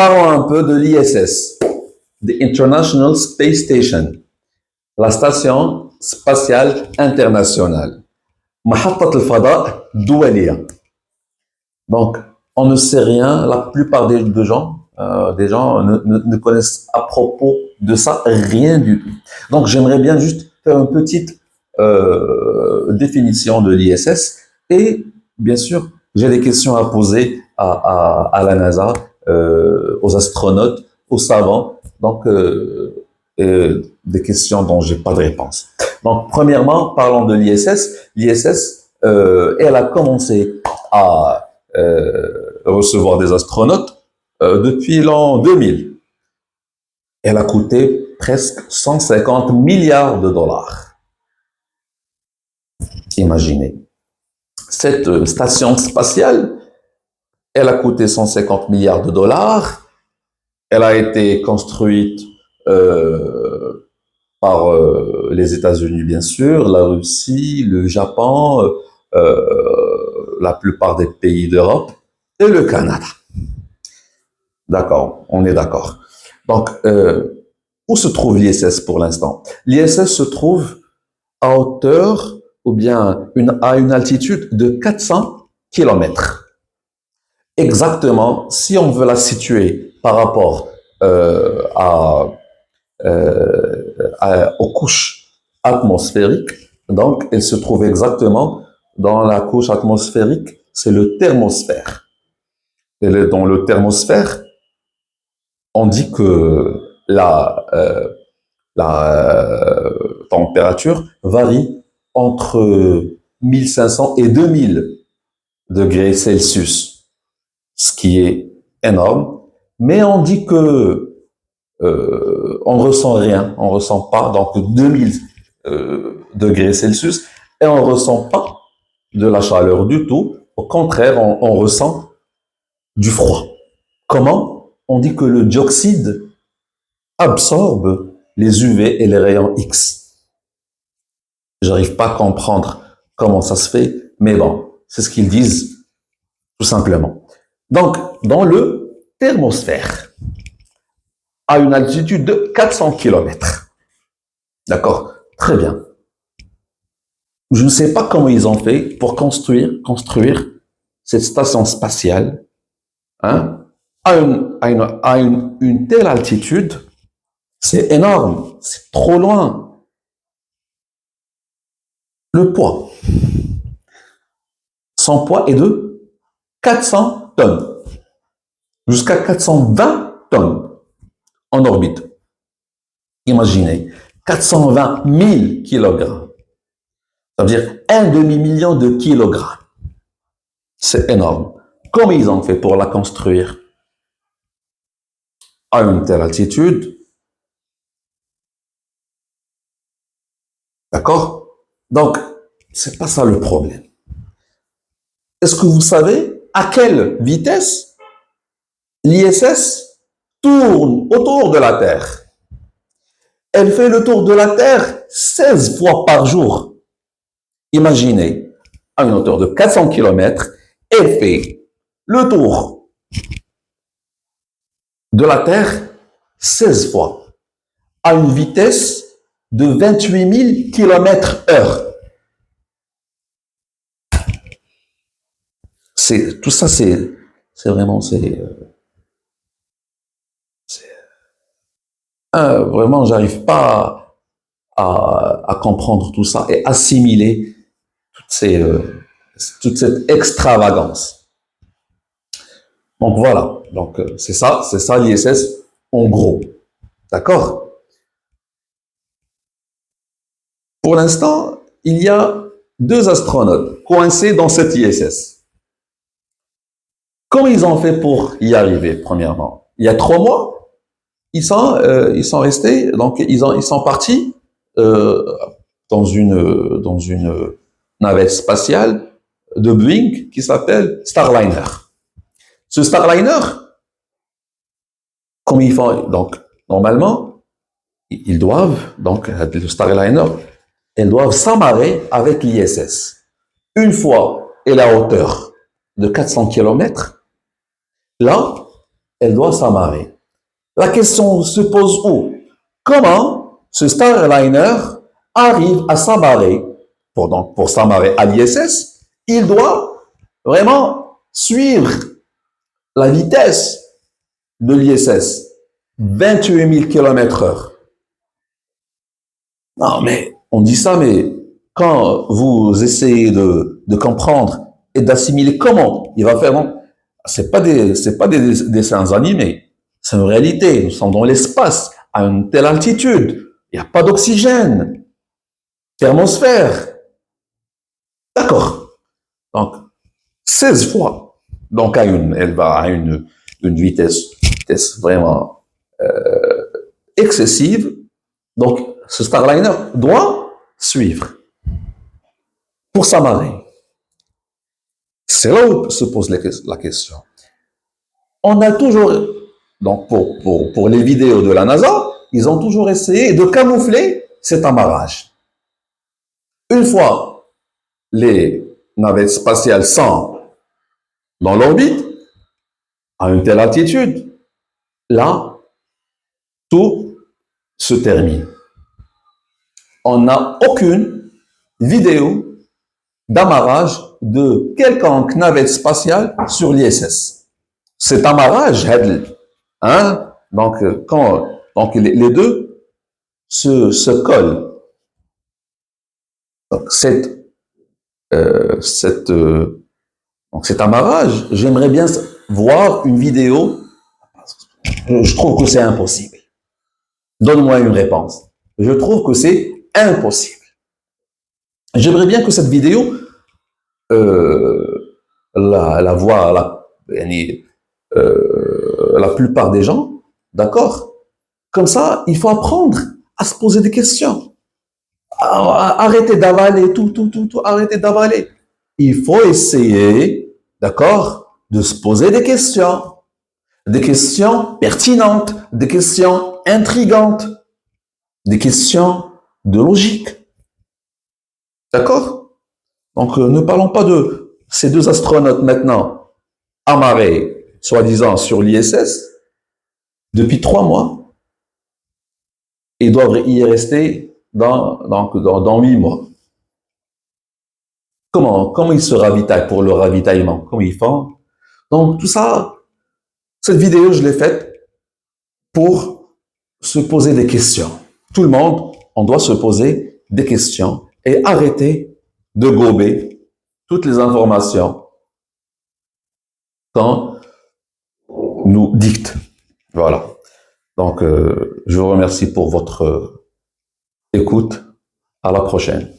Parlons un peu de l'ISS, the International Space Station, la station spatiale internationale. محطة الفضاء الدولية. Donc, on ne sait rien, la plupart des gens, ne connaissent à propos de ça rien du tout. Donc, j'aimerais bien juste faire une petite définition de l'ISS et, bien sûr, j'ai des questions à poser à la NASA, aux astronautes, aux savants, donc des questions dont j'ai pas de réponse. Donc, premièrement, parlons de l'ISS. L'ISS, elle a commencé à recevoir des astronautes depuis l'an 2000. Elle a coûté presque 150 milliards de dollars. Imaginez. Cette station spatiale, elle a coûté 150 milliards de dollars. Elle a été construite par les États-Unis, bien sûr, la Russie, le Japon, la plupart des pays d'Europe et le Canada. D'accord, on est d'accord. Donc, où se trouve l'ISS pour l'instant? L'ISS se trouve à hauteur ou bien à une altitude de 400 km. Exactement, si on veut la situer par rapport aux couches atmosphériques, donc elle se trouve exactement dans la couche atmosphérique, c'est le thermosphère. Et dans le thermosphère, on dit que la température varie entre 1500 et 2000 degrés Celsius, ce qui est énorme. Mais on dit que on ressent rien, on ressent pas donc 2000 degrés Celsius et on ressent pas de la chaleur du tout. Au contraire, on ressent du froid. Comment? On dit que le dioxyde absorbe les UV et les rayons X. J'arrive pas à comprendre comment ça se fait, mais bon, c'est ce qu'ils disent tout simplement. Donc, dans le thermosphère, à une altitude de 400 km. D'accord? Très bien. Je ne sais pas comment ils ont fait pour construire cette station spatiale, hein, à une telle altitude. C'est énorme, c'est trop loin. Le poids. Son poids est de 400 tonnes, jusqu'à 420 tonnes en orbite. Imaginez, 420 000 kilogrammes. Ça veut dire un demi-million de kilogrammes. C'est énorme. Comment ils ont fait pour la construire à une telle altitude? D'accord? Donc, c'est pas ça le problème. Est-ce que vous savez à quelle vitesse l'ISS tourne autour de la Terre? Elle fait le tour de la Terre 16 fois par jour. Imaginez, à une hauteur de 400 km, elle fait le tour de la Terre 16 fois, à une vitesse de 28 000 km/h. Tout ça, c'est vraiment, vraiment, j'arrive pas à comprendre tout ça et assimiler toute cette extravagance. Donc voilà, donc c'est ça l'ISS en gros, d'accord? Pour l'instant, il y a 2 astronautes coincés dans cette ISS. Comment ils ont fait pour y arriver, premièrement? Il y a 3 mois, ils sont restés, donc ils sont partis dans une navette spatiale de Boeing qui s'appelle Starliner. Ce Starliner, comme ils font, donc normalement, ils doivent, donc le Starliner, elles doivent s'amarrer avec l'ISS. Une fois elle est à hauteur de 400 km, là, elle doit s'amarrer. La question se pose où? Comment ce Starliner arrive à s'amarrer? Pour s'amarrer à l'ISS, il doit vraiment suivre la vitesse de l'ISS, 28 000 km/h. Non, mais on dit ça, mais quand vous essayez de comprendre et d'assimiler comment il va faire, non, c'est pas des dessins animés, c'est une réalité. Nous sommes dans l'espace, à une telle altitude, il n'y a pas d'oxygène, thermosphère. D'accord. Donc, 16 fois. Donc, elle va à une vitesse vraiment excessive. Donc, ce Starliner doit suivre pour s'amarrer. C'est là où se pose la question. On a toujours, donc pour les vidéos de la NASA, ils ont toujours essayé de camoufler cet amarrage. Une fois les navettes spatiales sont dans l'orbite, à une telle altitude, là, tout se termine. On n'a aucune vidéo d'amarrage de quelconque navette spatiale sur l'ISS. Cet amarrage, hein, donc les deux se collent. Donc cet amarrage, j'aimerais bien voir une vidéo. Je trouve que c'est impossible. Donne-moi une réponse. Je trouve que c'est impossible. J'aimerais bien que cette vidéo la voit la plupart des gens, d'accord? Comme ça, il faut apprendre à se poser des questions. Arrêtez d'avaler tout, arrêtez d'avaler. Il faut essayer, d'accord, de se poser des questions pertinentes, des questions intrigantes, des questions de logique. D'accord? Donc, ne parlons pas de ces deux astronautes maintenant amarrés, soi-disant, sur l'ISS depuis 3 mois. Ils doivent y rester dans 8 mois. Comment ils se ravitaillent pour le ravitaillement? Comment ils font? Donc, tout ça, cette vidéo, je l'ai faite pour se poser des questions. Tout le monde, on doit se poser des questions et arrêter de gober toutes les informations qu'on nous dicte. Voilà. Donc, je vous remercie pour votre écoute. À la prochaine.